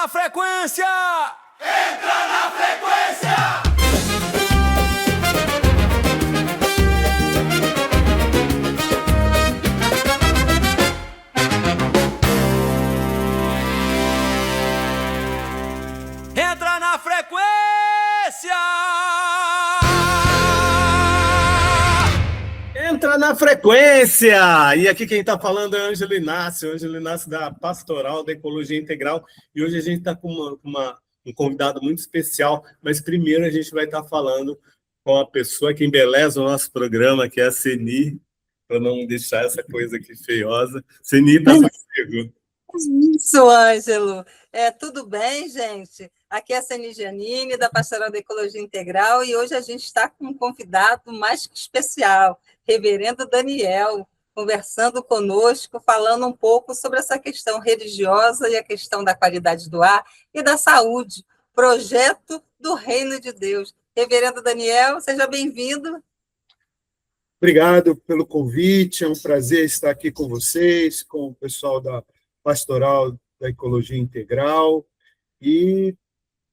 na frequência! Entra na frequência! Entra na frequência! Entra na frequência! E aqui quem está falando é Ângelo Inácio da Pastoral da Ecologia Integral. E hoje a gente está com um convidado muito especial, mas primeiro a gente vai estar falando com a pessoa que embeleza o nosso programa, que é a Ceni, para não deixar essa coisa aqui feiosa. Ceni, está contigo. Isso, Ângelo. Tudo bem, gente? Aqui é a Ceni Giannini, da Pastoral da Ecologia Integral, e hoje a gente está com um convidado mais que especial, Reverendo Daniel, conversando conosco, falando um pouco sobre essa questão religiosa e a questão da qualidade do ar e da saúde, projeto do Reino de Deus. Reverendo Daniel, seja bem-vindo. Obrigado pelo convite, é um prazer estar aqui com vocês, com o pessoal da Pastoral da Ecologia Integral, e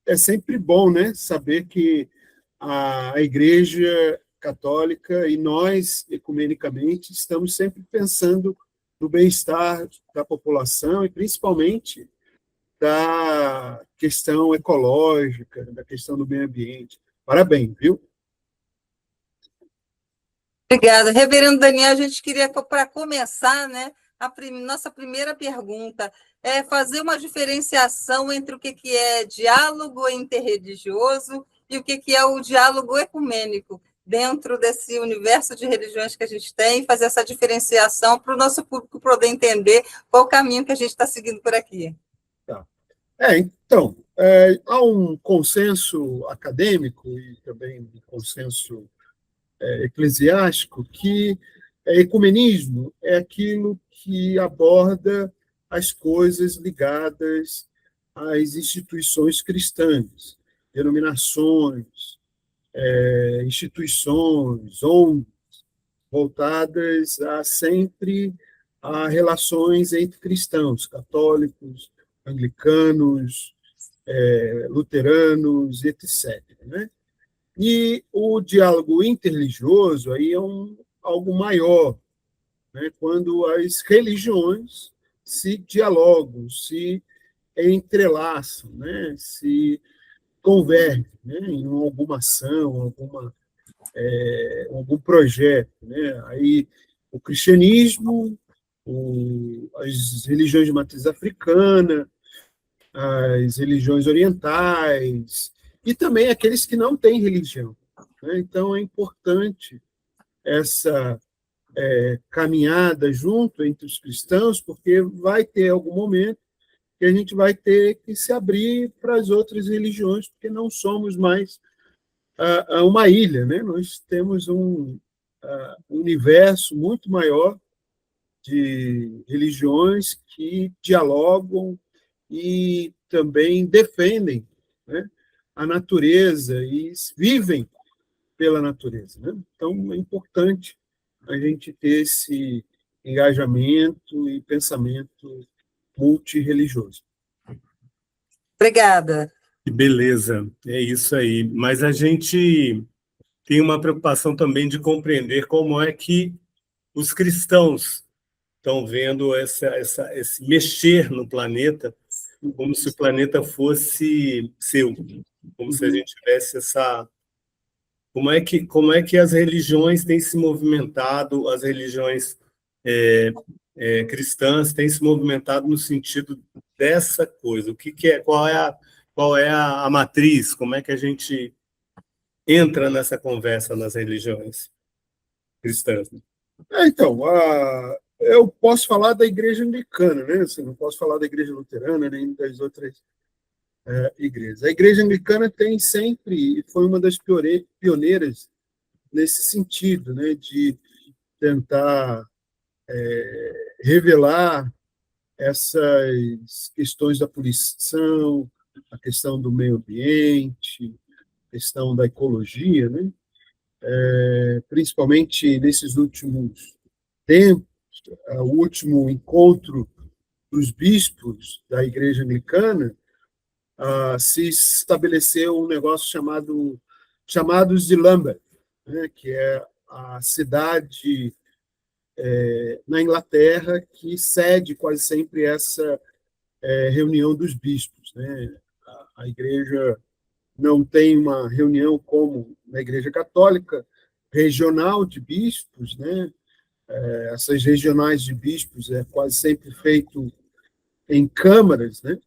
é sempre bom, né, saber que a Igreja Católica e nós, ecumenicamente, estamos sempre pensando no bem-estar da população e, principalmente, da questão ecológica, da questão do meio ambiente. Parabéns, viu? Obrigada. Reverendo Daniel, a gente queria, para começar, né, nossa primeira pergunta é fazer uma diferenciação entre o que é diálogo interreligioso e o que é o diálogo ecumênico, dentro desse universo de religiões que a gente tem, fazer essa diferenciação para o nosso público poder entender qual o caminho que a gente está seguindo por aqui. Tá. Então, há um consenso acadêmico e também um consenso eclesiástico que ecumenismo é aquilo que aborda as coisas ligadas às instituições cristãs, denominações, instituições, ONGs, voltadas sempre a relações entre cristãos, católicos, anglicanos, luteranos, etc., né? E o diálogo interreligioso aí é algo maior, né? Quando as religiões se dialogam, se entrelaçam, né? Se convergem, né? Em alguma ação, algum projeto, né? Aí o cristianismo, as religiões de matriz africana, as religiões orientais, e também aqueles que não têm religião, né? Então, é importante essa caminhada junto entre os cristãos, porque vai ter algum momento que a gente vai ter que se abrir para as outras religiões, porque não somos mais uma ilha, né? Nós temos um universo muito maior de religiões que dialogam e também defendem, né, a natureza e vivem pela natureza, né? Então, é importante a gente ter esse engajamento e pensamento multirreligioso. Obrigada. Que beleza, é isso aí. Mas a gente tem uma preocupação também de compreender como é que os cristãos estão vendo esse mexer no planeta, como se o planeta fosse seu, como se a gente tivesse essa... Como é que as religiões têm se movimentado, as religiões cristãs têm se movimentado no sentido dessa coisa? O que é, qual é a matriz? Como é que a gente entra nessa conversa nas religiões cristãs? Então, eu posso falar da igreja anglicana, né? Assim, não posso falar da igreja luterana nem das outras igrejas. A igreja anglicana tem sempre, foi uma das pioneiras nesse sentido, né? De tentar revelar essas questões da poluição, a questão do meio ambiente, a questão da ecologia, né? Principalmente nesses últimos tempos, o último encontro dos bispos da Igreja Anglicana se estabeleceu um negócio chamados de Lambeth, né, que é a cidade na Inglaterra que cede quase sempre essa reunião dos bispos, né? A igreja não tem uma reunião como na Igreja Católica, regional de bispos, né? Essas regionais de bispos é quase sempre feito em câmaras, né?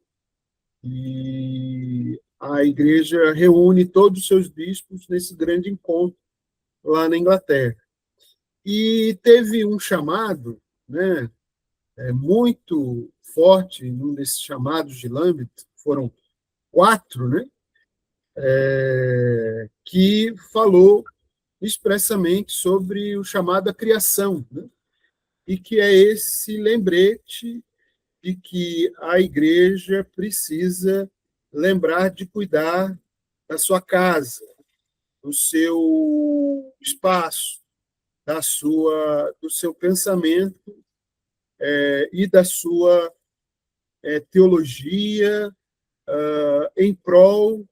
E a igreja reúne todos os seus bispos nesse grande encontro lá na Inglaterra. E teve um chamado, né, muito forte, num desses chamados de Lambeth, foram 4, né, que falou expressamente sobre o chamado à criação, né, e que é esse lembrete de que a igreja precisa lembrar de cuidar da sua casa, do seu espaço, do seu pensamento e da sua teologia em prol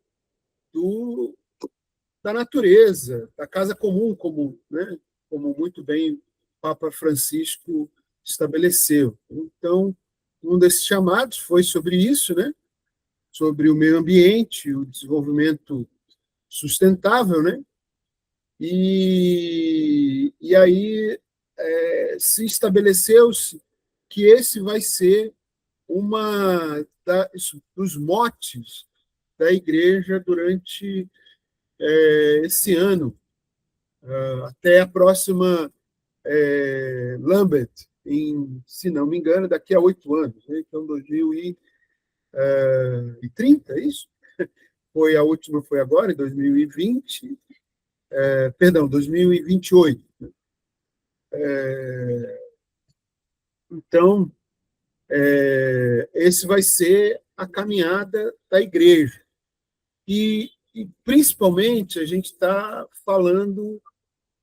da natureza, da casa comum, né, como muito bem o Papa Francisco estabeleceu. Então, um desses chamados foi sobre isso, né, sobre o meio ambiente, o desenvolvimento sustentável, né, e aí se estabeleceu-se que esse vai ser dos motes da igreja durante esse ano, até a próxima Lambeth, se não me engano, daqui a 8 anos, né? Então 2030, é isso? A última foi agora, em 2020, perdão, 2028. Então, esse vai ser a caminhada da igreja. E principalmente, a gente está falando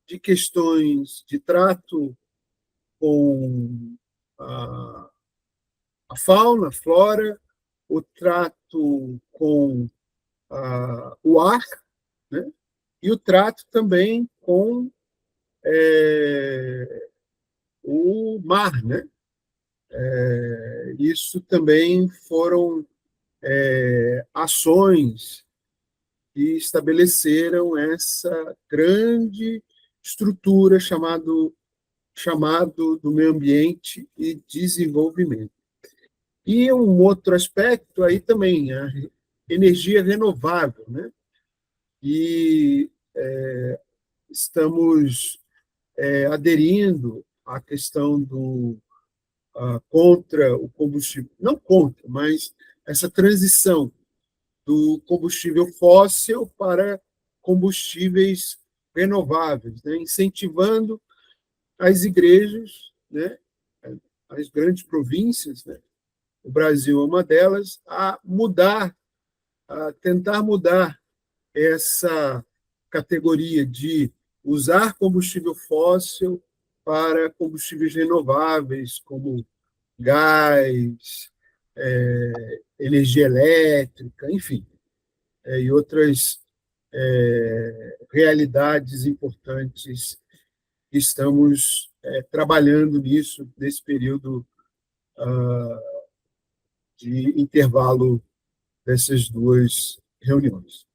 de questões de trato com a fauna, a flora, o trato com o ar, né? E o trato também com o mar, né? Isso também foram ações que estabeleceram essa grande estrutura chamado do meio ambiente e desenvolvimento. E um outro aspecto aí também, a energia renovável, né? E estamos aderindo à questão contra o combustível, não contra, mas essa transição do combustível fóssil para combustíveis renováveis, né? Incentivando as igrejas, né? As grandes províncias, né? O Brasil é uma delas, a tentar mudar essa categoria de usar combustível fóssil para combustíveis renováveis, como gás, energia elétrica, enfim, e outras realidades importantes que estamos trabalhando nisso, nesse período de intervalo dessas 2 reuniões.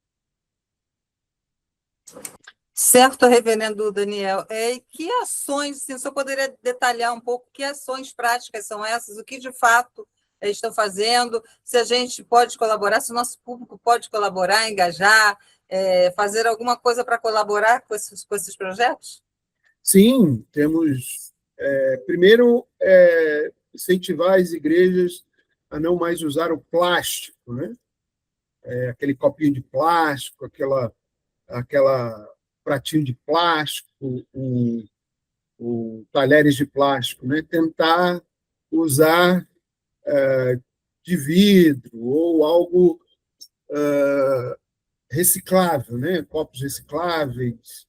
Certo, reverendo Daniel. E que ações, assim, o senhor poderia detalhar um pouco que ações práticas são essas, o que de fato estão fazendo, se a gente pode colaborar, se o nosso público pode colaborar, engajar, fazer alguma coisa para colaborar com esses projetos? Sim, temos, primeiro, incentivar as igrejas a não mais usar o plástico, né? Aquele copinho de plástico, aquela pratinho de plástico, o talheres de plástico, né? Tentar usar de vidro ou algo reciclável, né? Copos recicláveis,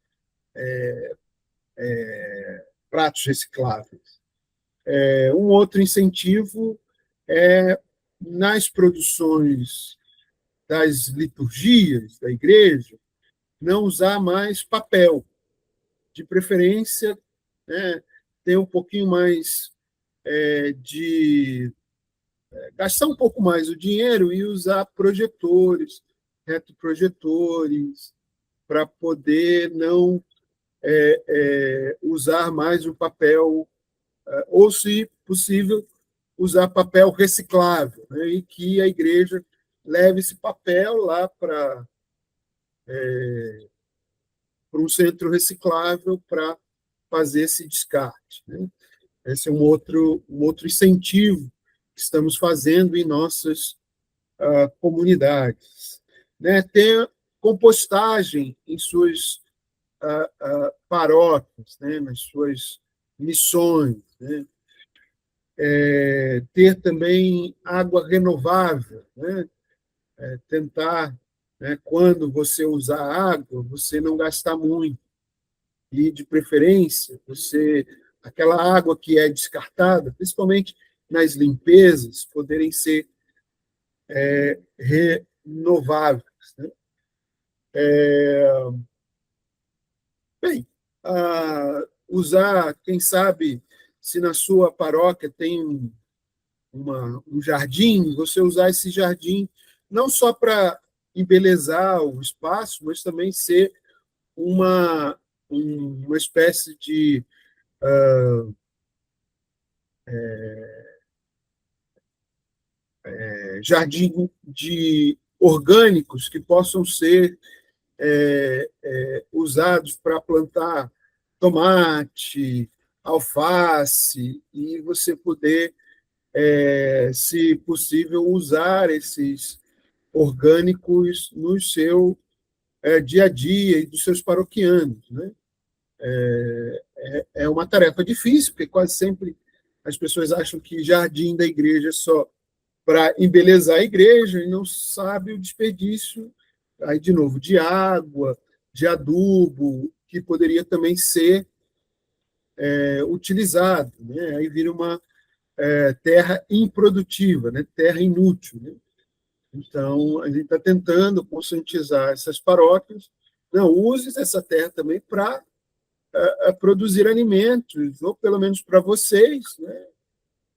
pratos recicláveis. Um outro incentivo é nas produções das liturgias da igreja, não usar mais papel. De preferência, né, ter um pouquinho mais de gastar um pouco mais o dinheiro e usar projetores, retroprojetores, para poder não usar mais o papel, ou, se possível, usar papel reciclável, né, e que a igreja leve esse papel lá para um centro reciclável para fazer esse descarte, né? Esse é um outro incentivo que estamos fazendo em nossas comunidades. Né? Ter compostagem em suas paróquias, né? Nas suas missões. Né? Ter também água renovável, né? Tentar, né, quando você usar água, você não gastar muito. E, de preferência, aquela água que é descartada, principalmente nas limpezas, poderem ser renováveis. Né? Bem, usar, quem sabe, se na sua paróquia tem um jardim, você usar esse jardim não só para embelezar o espaço, mas também ser uma espécie de jardim de orgânicos que possam ser usados para plantar tomate, alface, e você poder, se possível, usar esses orgânicos no seu dia a dia e dos seus paroquianos. Né? É uma tarefa difícil, porque quase sempre as pessoas acham que jardim da igreja é só para embelezar a igreja e não sabe o desperdício, aí, de novo, de água, de adubo, que poderia também ser utilizado. Né? Aí vira uma terra improdutiva, né? Terra inútil. Né? Então, a gente está tentando conscientizar essas paróquias. Não, use essa terra também para produzir alimentos, ou pelo menos para vocês, né?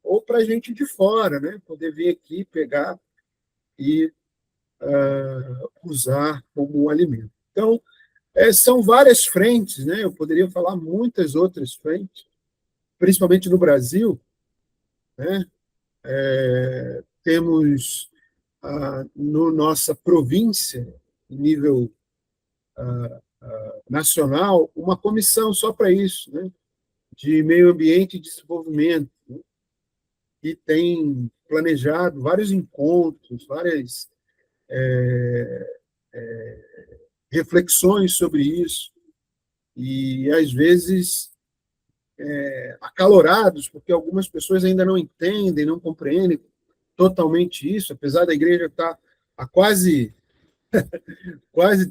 Ou para a gente de fora, né? Poder vir aqui, pegar e usar como alimento. Então, são várias frentes, né? Eu poderia falar muitas outras frentes, principalmente no Brasil, né? Temos, no nossa província, em nível nacional, uma comissão só para isso, né? De meio ambiente e desenvolvimento, né? Que tem planejado vários encontros, várias reflexões sobre isso, e, às vezes, acalorados, porque algumas pessoas ainda não entendem, não compreendem totalmente isso, apesar da igreja estar há quase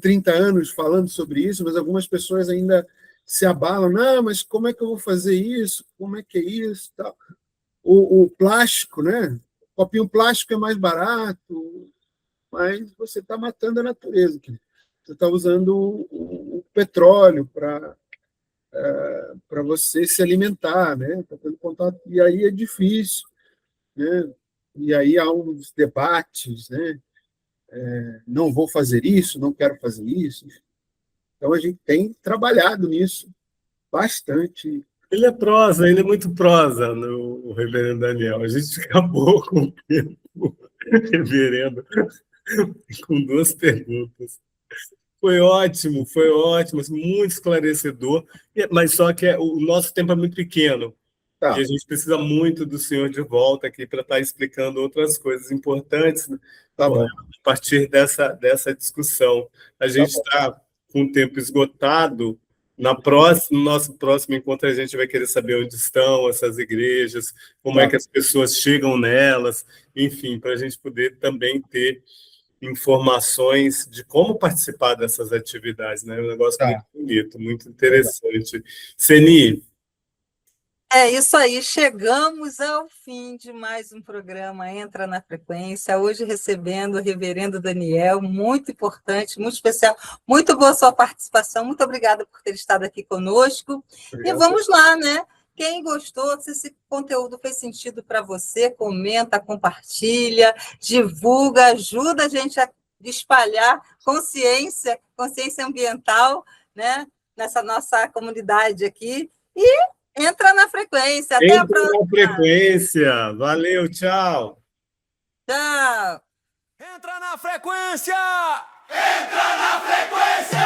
30 anos falando sobre isso, mas algumas pessoas ainda se abalam. Não, mas como é que eu vou fazer isso? Como é que é isso? Tal. O plástico, né? O copinho plástico é mais barato, mas você está matando a natureza. Você está usando o petróleo para você se alimentar, né? Tá tendo contato, e aí é difícil, né? E aí há uns debates, né? Não vou fazer isso, não quero fazer isso. Então, a gente tem trabalhado nisso bastante. Ele é prosa, ele é muito prosa, o reverendo Daniel. A gente acabou com o tempo, reverendo, com 2 perguntas. Foi ótimo, muito esclarecedor, mas só que o nosso tempo é muito pequeno. Tá. E a gente precisa muito do senhor de volta aqui para estar explicando outras coisas importantes, né? Tá bom. A partir dessa discussão. A gente está com o tempo esgotado. No nosso próximo encontro, a gente vai querer saber onde estão essas igrejas, como é que as pessoas chegam nelas, enfim, para a gente poder também ter informações de como participar dessas atividades. Né? É um negócio muito bonito, muito interessante. Seni, É isso aí, chegamos ao fim de mais um programa Entra na Frequência, hoje recebendo o reverendo Daniel, muito importante, muito especial, muito boa sua participação, muito obrigada por ter estado aqui conosco, e vamos lá, né? Quem gostou, se esse conteúdo fez sentido para você, comenta, compartilha, divulga, ajuda a gente a espalhar consciência ambiental, né? Nessa nossa comunidade aqui, e entra na frequência. Até a próxima. Entra na frequência. Valeu, tchau. Tchau. Entra na frequência! Entra na frequência!